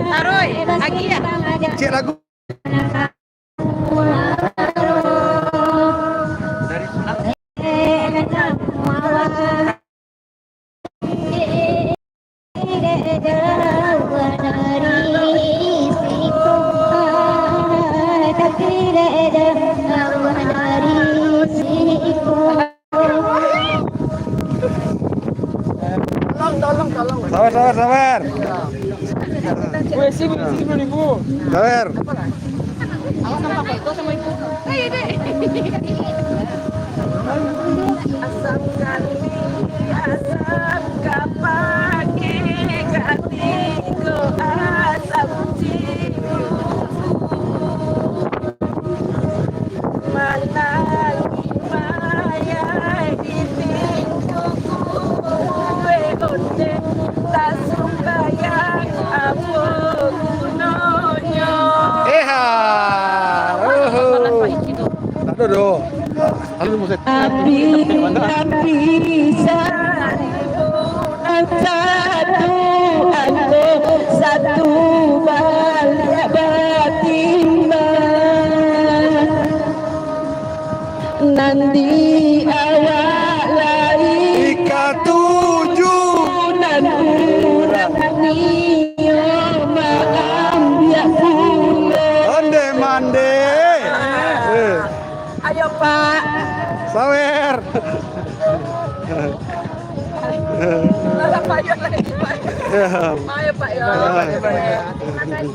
Taruh, lagi ya. Cek lagu. Sabar. Sini ibu. Sabar. Awas sama foto sama ibu. Asam kali asam kapake katiko asam cipu mana maya ditingku kue onde tak sumbayang apa gunanya. Aduh. Halo musik. Api satu balik batin nanti awak lari Ika 7 nan urang niyo maambiak pulo. Onde mande. Ayo Pak. Sawer. Ayo Pak lagi Pak. Ayo Pak ya. Terima kasih.